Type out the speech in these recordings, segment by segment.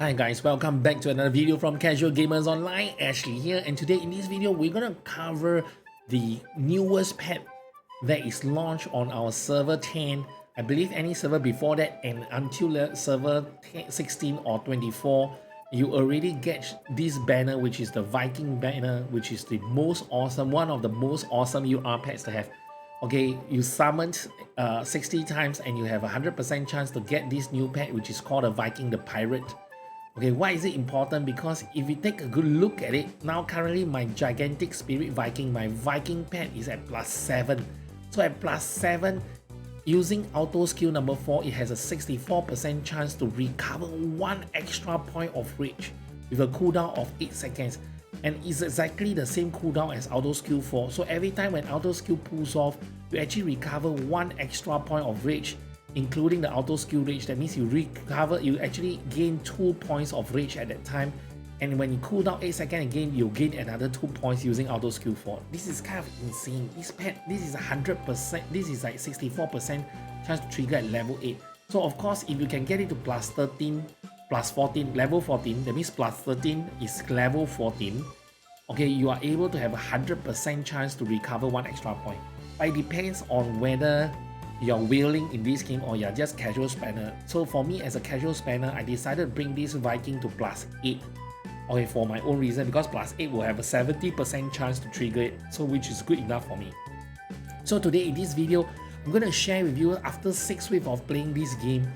Hi guys, welcome back to another video from Casual Gamers Online. Ashley here, and today in this video we're gonna cover the newest pet that is launched on our server 10. I believe any server before that and until server 16 or 24, you already get this banner, which is the Viking banner, which is the most awesome, one of the most awesome UR pets to have. Okay, you summoned 60 times and you have a 100% chance to get this new pet, which is called a Viking the Pirate. Okay, why is it important? Because if you take a good look at it, now currently my gigantic spirit Viking, my Viking pet is at +7. So at +7, using auto skill number 4, it has a 64% chance to recover 1 extra point of reach with a cooldown of 8 seconds. And it's exactly the same cooldown as auto skill 4. So every time when auto skill pulls off, you actually recover 1 extra point of reach, including the auto skill reach. That means you actually gain 2 points of reach at that time, and when you cool down 8 seconds again, you gain another 2 points using auto skill 4. This is kind of insane. This pet, this is 100%, this is like 64% chance to trigger at level 8. So of course, if you can get it to +13, +14, level 14, that means +13 is level 14. Okay, you are able to have a 100% chance to recover 1 extra point. But it depends on whether you're willing in this game or you're just casual spammer. So for me as a casual spammer, I decided to bring this Viking to +8. Okay, for my own reason, because +8 will have a 70% chance to trigger it, so which is good enough for me. So today in this video, I'm going to share with you after 6 weeks of playing this game,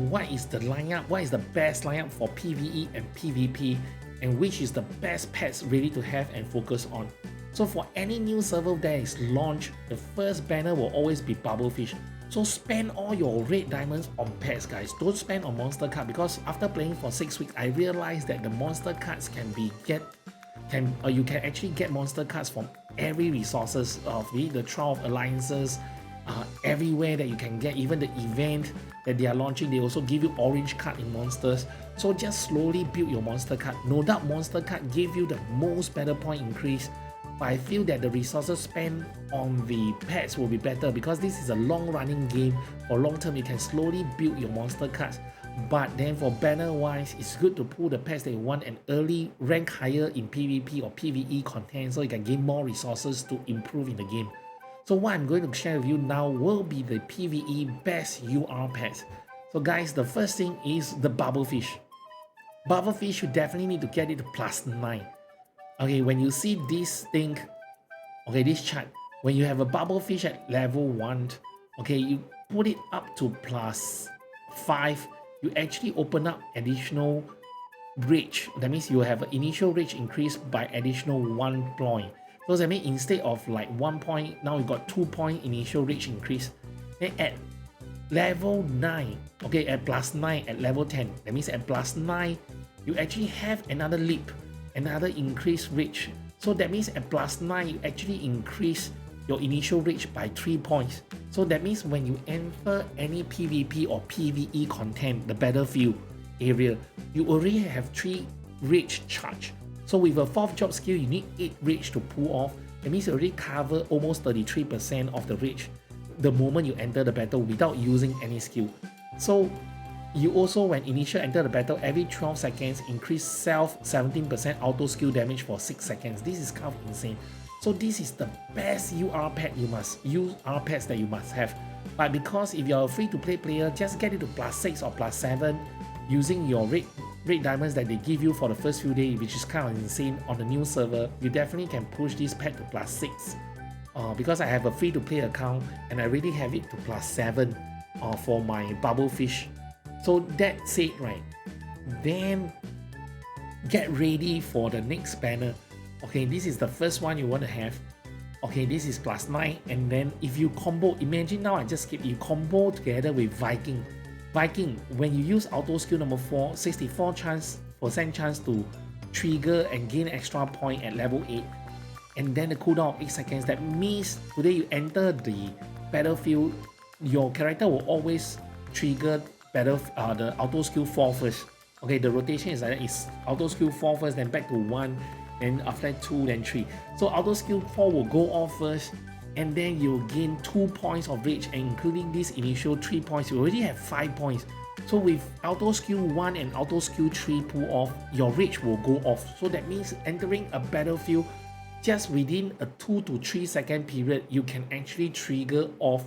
what is the lineup, what is the best lineup for PVE and PVP, and which is the best pets ready to have and focus on. So for any new server that is launched, the first banner will always be Bubblefish. So spend all your red diamonds on pets, guys. Don't spend on monster card, because after playing for 6 weeks, I realized that the monster cards you can actually get monster cards from every resources of the Trial of Alliances, everywhere that you can get. Even the event that they are launching, they also give you orange card in monsters. So just slowly build your monster card. No doubt monster card give you the most battle point increase, but I feel that the resources spent on the pets will be better, because this is a long running game. For long term, you can slowly build your monster cards. But then for banner wise, it's good to pull the pets that you want and early rank higher in PvP or PvE content, so you can gain more resources to improve in the game. So what I'm going to share with you now will be the PvE best UR pets. So guys, the first thing is the Bubblefish. Bubblefish, you definitely need to get it to +9. Okay, when you see this thing, okay, this chart, when you have a Bubblefish at level 1, okay, you put it up to +5, you actually open up additional reach. That means you have an initial reach increase by additional 1 point. So that means instead of like 1 point, now you got 2 point initial reach increase. Then at level 9, okay, at +9 at level 10, that means at +9, you actually have another leap, another increased reach. So that means at +9, you actually increase your initial reach by 3 points. So that means when you enter any PvP or PvE content, the battlefield area, you already have 3 reach charge. So with a 4th job skill, you need 8 reach to pull off. That means you already cover almost 33% of the reach the moment you enter the battle without using any skill. So you also, when initial enter the battle, every 12 seconds increase self 17% auto skill damage for 6 seconds. This is kind of insane. So this is the best UR pet you must use, UR pets that you must have. But because if you're a free-to-play player, just get it to +6 or +7 using your red diamonds that they give you for the first few days, which is kind of insane on the new server. You definitely can push this pet to +6. Because I have a free-to-play account and I already have it to +7 for my Bubblefish. So that's it, right? Then get ready for the next banner. Okay, this is the first one you want to have. Okay, this is +9, and then if you combo, imagine now I just skip, you combo together with Viking. Viking, when you use auto skill number 4, 64% chance to trigger and gain extra point at level 8, and then the cooldown of 8 seconds. That means today you enter the battlefield, your character will always trigger the auto skill 4 first. Okay, the rotation is like that. It's auto skill 4 first, then back to 1, then after that 2, then 3. So auto skill 4 will go off first, and then you'll gain 2 points of reach, and including this initial 3 points, you already have 5 points. So with auto skill 1 and auto skill 3 pull off, your rage will go off. So that means entering a battlefield just within a 2 to 3 second period, you can actually trigger off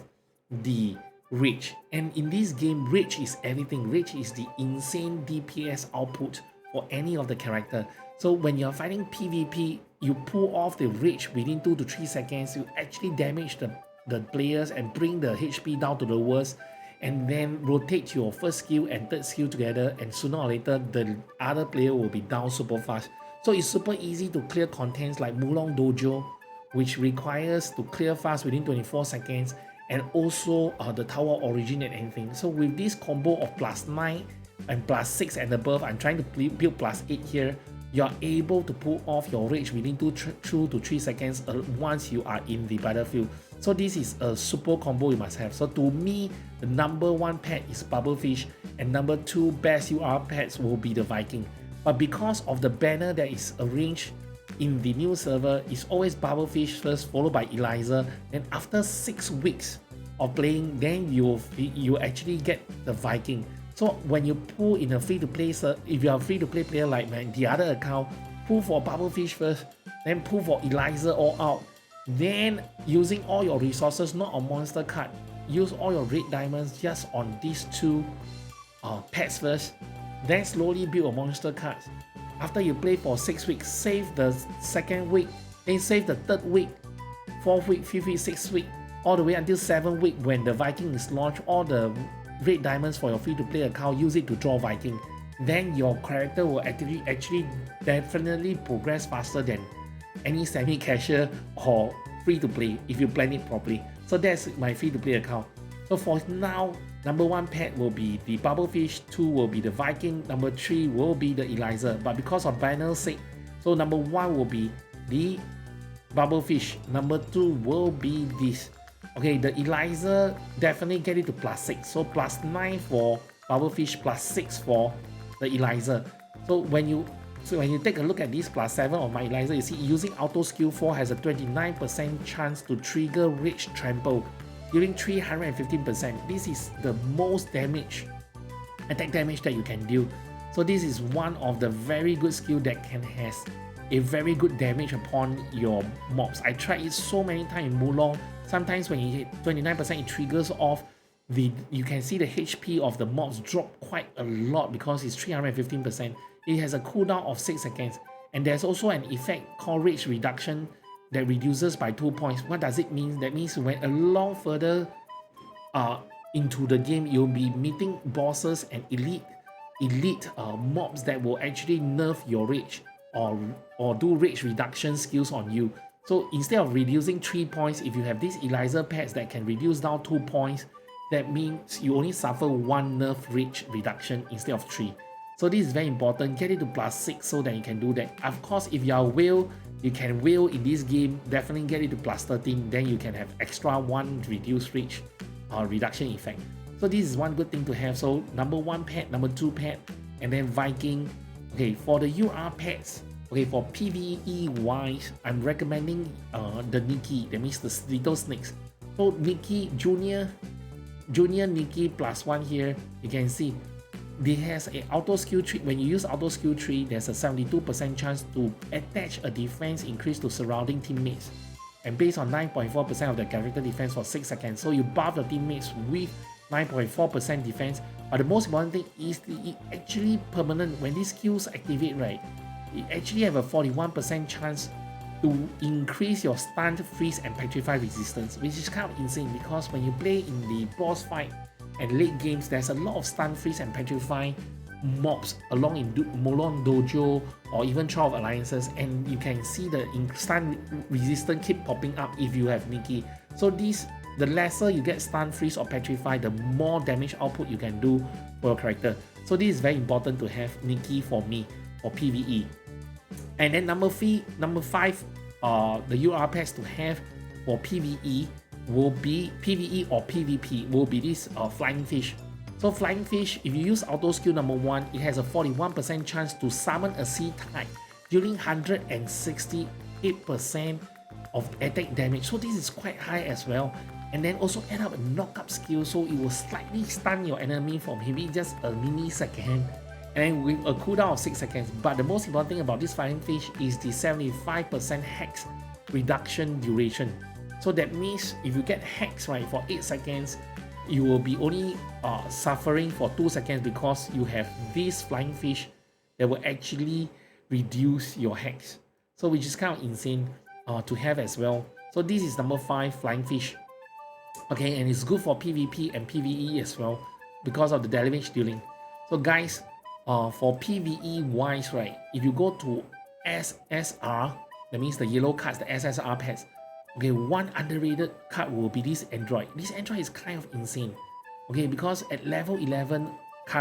the rage. And in this game, rage is everything. Rage is the insane DPS output for any of the character. So when you're fighting PvP, you pull off the rage within 2 to 3 seconds, you actually damage the players and bring the HP down to the worst, and then rotate your first skill and third skill together, and sooner or later the other player will be down super fast. So it's super easy to clear contents like Mulong Dojo, which requires to clear fast within 24 seconds, and also the Tower Origin and anything. So with this combo of +9 and +6 and above, I'm trying to build +8 here, you're able to pull off your rage within 2 to 3 seconds once you are in the battlefield. So this is a super combo you must have. So to me, the number 1 pet is Bubblefish, and number 2 best UR pets will be the Viking. But because of the banner that is arranged in the new server, it's always Bubblefish first, followed by Eliza. Then after 6 weeks of playing, then you actually get the Viking. So when you pull in a free-to-play, if you are a free-to-play player like the other account, pull for Bubblefish first, then pull for Eliza all out. Then using all your resources, not on monster card, use all your red diamonds just on these 2 pets first. Then slowly build a monster cards. After you play for 6 weeks, save the 2nd week, then save the 3rd week, 4th week, 5th week, 6th week, all the way until 7th week when the Viking is launched. All the red diamonds for your free-to-play account, use it to draw Viking. Then your character will actually definitely progress faster than any semi-casual or free-to-play if you plan it properly. So that's my free-to-play account. So for now, number 1 pet will be the Bubblefish, 2 will be the Viking, number 3 will be the Eliza. But because of banner's sake, so number 1 will be the Bubblefish, number 2 will be this. Okay, the Eliza definitely get it to +6. So +9 for Bubblefish, +6 for the Eliza. So when you take a look at this +7 of my Eliza, you see using auto skill 4 has a 29% chance to trigger Rage Trample, giving 315%. This is the most damage, attack damage that you can deal. So this is one of the very good skill that has a very good damage upon your mobs. I tried it so many times in Mulong. Sometimes when you hit 29%, it triggers off you can see the HP of the mobs drop quite a lot because it's 315%. It has a cooldown of 6 seconds. And there's also an effect called Rage Reduction that reduces by 2 points. What does it mean? That means when along further into the game, you'll be meeting bosses and elite mobs that will actually nerf your rage or do rage reduction skills on you. So instead of reducing 3 points, if you have these Eliza pets that can reduce down 2 points, that means you only suffer 1 nerf rage reduction instead of 3. So this is very important. Get it to +6 so that you can do that. Of course, if you are whale, you can whale in this game. Definitely get it to +13. Then you can have extra 1 reduced rage reduction effect. So this is one good thing to have. So number 1 pet, number 2 pet, and then Viking. Okay, for the UR pets, okay, for PVE wise, I'm recommending the Nikki. That means the little snakes. So Nikki, Junior Nikki +1 here, you can see it has a auto skill tree. When you use auto skill tree, there's a 72% chance to attach a defense increase to surrounding teammates, and based on 9.4% of the character defense for 6 seconds. So you buff the teammates with 9.4% defense. But the most important thing is it actually permanent. When these skills activate, right, it actually have a 41% chance to increase your stun, freeze, and petrify resistance, which is kind of insane because when you play in the boss fight and late games, there's a lot of stun, freeze, and petrify mobs along in Mulong Dojo or even Trial of Alliances, and you can see the stun resistance keep popping up if you have Nikki. So the lesser you get stun, freeze, or petrify, the more damage output you can do for your character. So this is very important to have Nikki for me for PvE. And then number 5, the UR pets to have for PvE will be PvE or PvP will be this Flying Fish. So Flying Fish, if you use auto skill number 1, it has a 41% chance to summon a sea type, dealing 168% of attack damage. So this is quite high as well. and then also add up a knock-up skill, so it will slightly stun your enemy for maybe just a millisecond, and then with a cooldown of 6 seconds. But the most important thing about this flying fish is the 75% hex reduction duration. So that means if you get hex right for 8 seconds, you will be only suffering for 2 seconds because you have this flying fish that will actually reduce your hex. So which is kind of insane to have as well. So this is number 5, flying fish. Okay, and it's good for PvP and PvE as well because of the damage dealing. So guys, for PvE wise, right, if you go to SSR, that means the yellow cards, the SSR pets. Okay, one underrated card will be this Android. This Android is kind of insane. Okay, because at level 11,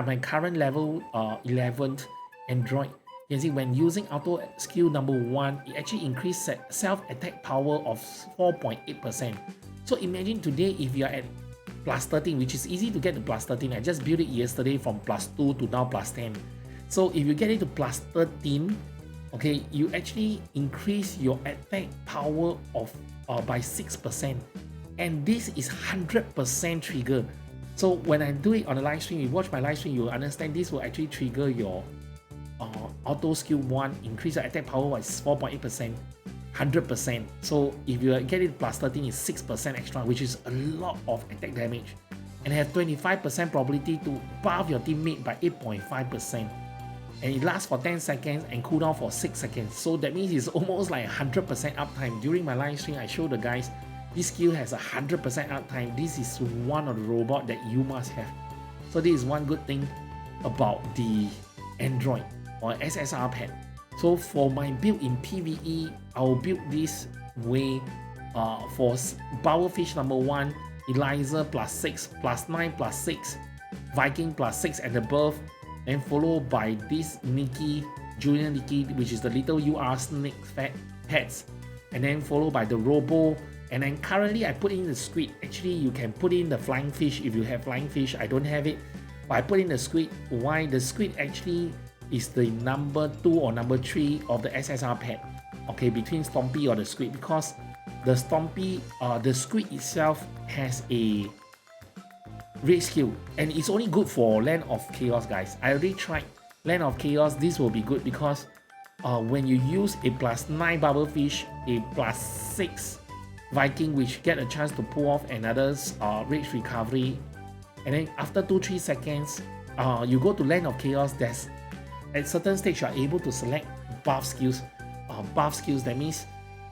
my current level 11th Android, you can see when using auto skill number 1, it actually increased self-attack power of 4.8%. So imagine today if you are at plus 13, which is easy to get to plus 13. I just built it yesterday from plus 2 to now plus 10. So if you get it to plus 13, okay, you actually increase your attack power of by 6%, and this is 100% trigger. So when I do it on the live stream, you watch my live stream, you will understand this will actually trigger your auto skill 1, increase your attack power by 4.8%, 100%. So if you get it plus 13, it's 6% extra, which is a lot of attack damage, and have 25% probability to buff your teammate by 8.5%. And it lasts for 10 seconds and cooldown for 6 seconds. So that means it's almost like 100% uptime. During my live stream, I show the guys this skill has 100% uptime. This is one of the robot that you must have. So this is one good thing about the Android or SSR pet. So for my build in PvE, I'll build this way for Powerfish number 1, Eliza plus 6, plus 9 plus 6, Viking plus 6 and above, and followed by this Nikki, Junior Nikki, which is the little UR snake pets, and then followed by the Robo, and then currently I put in the squid. Actually, you can put in the flying fish if you have flying fish. I don't have it, but I put in the squid. Why? The squid actually is the number 2 or number 3 of the SSR pet. Okay, between Stompy or the squid, because the Stompy, the squid itself has a raid skill, and it's only good for Land of Chaos, guys. I already tried Land of Chaos. This will be good because when you use a plus 9 bubblefish, a plus 6 Viking, which get a chance to pull off another rage recovery, and then after 2-3 seconds, you go to Land of Chaos. There's at certain stage you are able to select buff skills. That means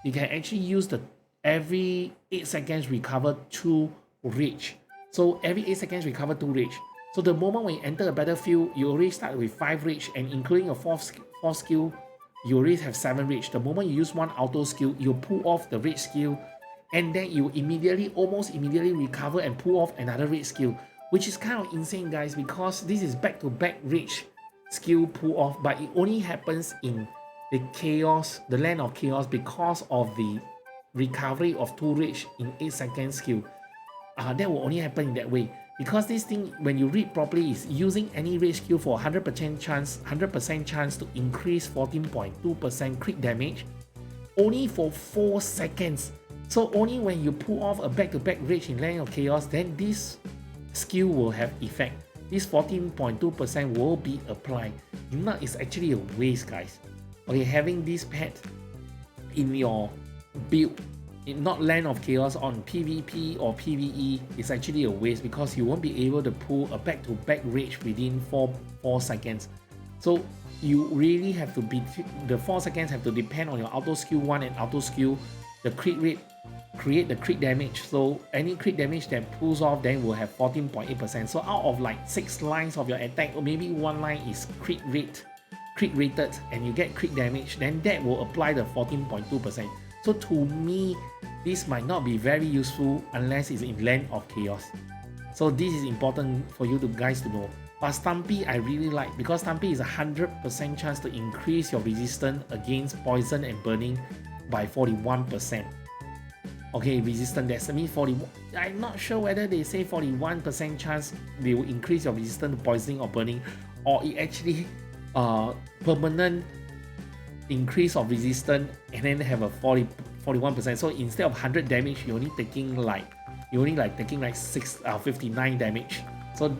you can actually use the every 8 seconds recover 2 rage. So every 8 seconds recover 2 rage. So the moment when you enter a battlefield, you already start with 5 rage, and including a fourth skill, you already have 7 rage. The moment you use one auto skill, you pull off the rage skill, and then you almost immediately recover and pull off another rage skill, which is kind of insane, guys, because this is back-to-back rage skill pull off, but it only happens in the chaos, the Land of Chaos, because of the recovery of 2 rage in 8 seconds skill. That will only happen in that way, because this thing, when you read properly, is using any rage skill for 100% chance to increase 14.2% crit damage only for 4 seconds. So only when you pull off a back-to-back rage in Land of Chaos, then this skill will have effect. This 14.2% will be applied. If not, it's actually a waste, guys. Okay, having this pet in your build, not Land of Chaos, on PvP or PvE, is actually a waste, because you won't be able to pull a back-to-back rage within 4 seconds. So you really have to be, the 4 seconds have to depend on your auto skill 1 and auto skill, the crit rate, create the crit damage. So any crit damage that pulls off then will have 14.8%. So out of like 6 lines of your attack, or maybe 1 line is crit rated, and you get crit damage, then that will apply the 14.2%. So to me, this might not be very useful unless it's in Land of Chaos. So this is important for you guys to know. But Stumpy I really like, because Stumpy is a 100% chance to increase your resistance against poison and burning by 41%. Okay, resistance, that's mean 41. I'm not sure whether they say 41% chance they will increase your resistance to poisoning or burning, or it actually permanent increase of resistance and then have a 41%. So instead of 100 damage, you're only taking like you're only like taking like 59 damage. So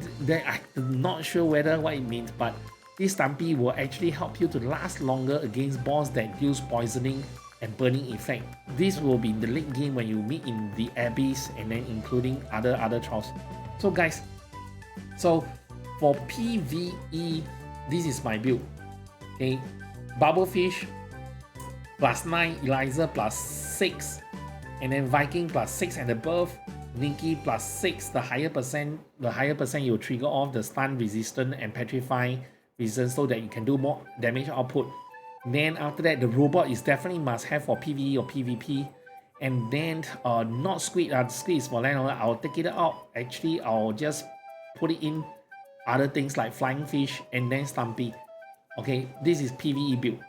I'm not sure whether what it means, but this Stumpy will actually help you to last longer against boss that use poisoning and burning effect. This will be in the late game when you meet in the Abyss and then including other trials. So guys, so for PVE, this is my build. Okay, Bubblefish +9, Eliza +6, and then Viking +6 and above, Nikki +6. The higher percent you trigger off the stun resistant and petrify resistance so that you can do more damage output. Then after that, the robot is definitely must have for PVE or PVP. And then not squid, squid is for land. I'll take it out. Actually, I'll just put it in other things like flying fish and then Stumpy. Okay, this is PVE build.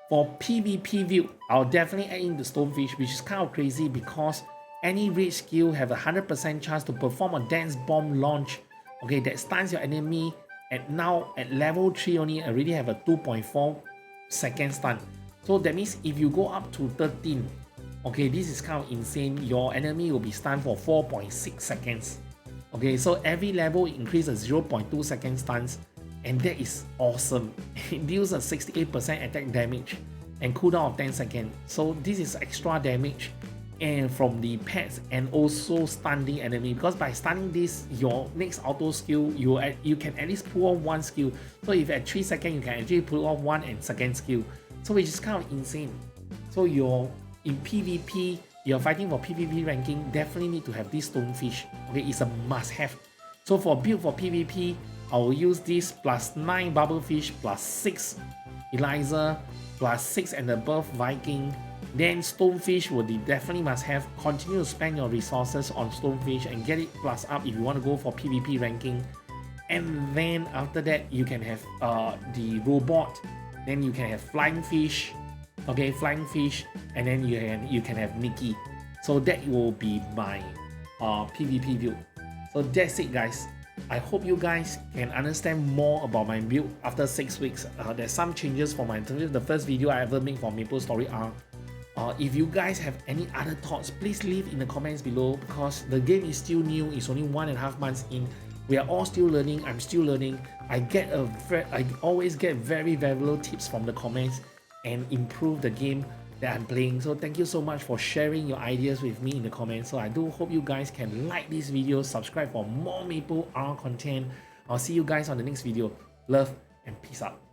For PVP build, I'll definitely add in the stonefish, which is kind of crazy because any rage skill have a 100% chance to perform a dance bomb launch. Okay, that stuns your enemy. And now at level 3 only already have a 2.4 second stun. So that means if you go up to 13, okay, this is kind of insane. Your enemy will be stunned for 4.6 seconds. Okay, so every level increases 0.2 second stuns, and that is awesome. It deals a 68% attack damage and cooldown of 10 seconds. So this is extra damage and from the pets and also stun the enemy, because by stunning this, your next auto skill, you can at least pull off one skill. So if at 3 seconds you can actually pull off one and second skill, so which is kind of insane. So you're in PvP, you're fighting for PvP ranking, definitely need to have this stonefish. Okay, it's a must-have. So for build for PvP, I will use this +9 Bubblefish, +6 Eliza, +6 and above Viking. Then stonefish will be definitely must have. Continue to spend your resources on stonefish and get it plus up if you want to go for PvP ranking. And then after that, you can have the robot. Then you can have flying fish. Okay, flying fish, and then you can have Nikki. So that will be my PvP build. So that's it, guys. I hope you guys can understand more about my build after 6 weeks. There's some changes for the first video I ever made for Maplestory R. If you guys have any other thoughts, please leave in the comments below, because the game is still new. It's only 1.5 months in. We are all still learning. I'm still learning. I always get very valuable tips from the comments and improve the game that I'm playing. So thank you so much for sharing your ideas with me in the comments. So I do hope you guys can like this video, subscribe for more Maple R content. I'll see you guys on the next video. Love and peace out.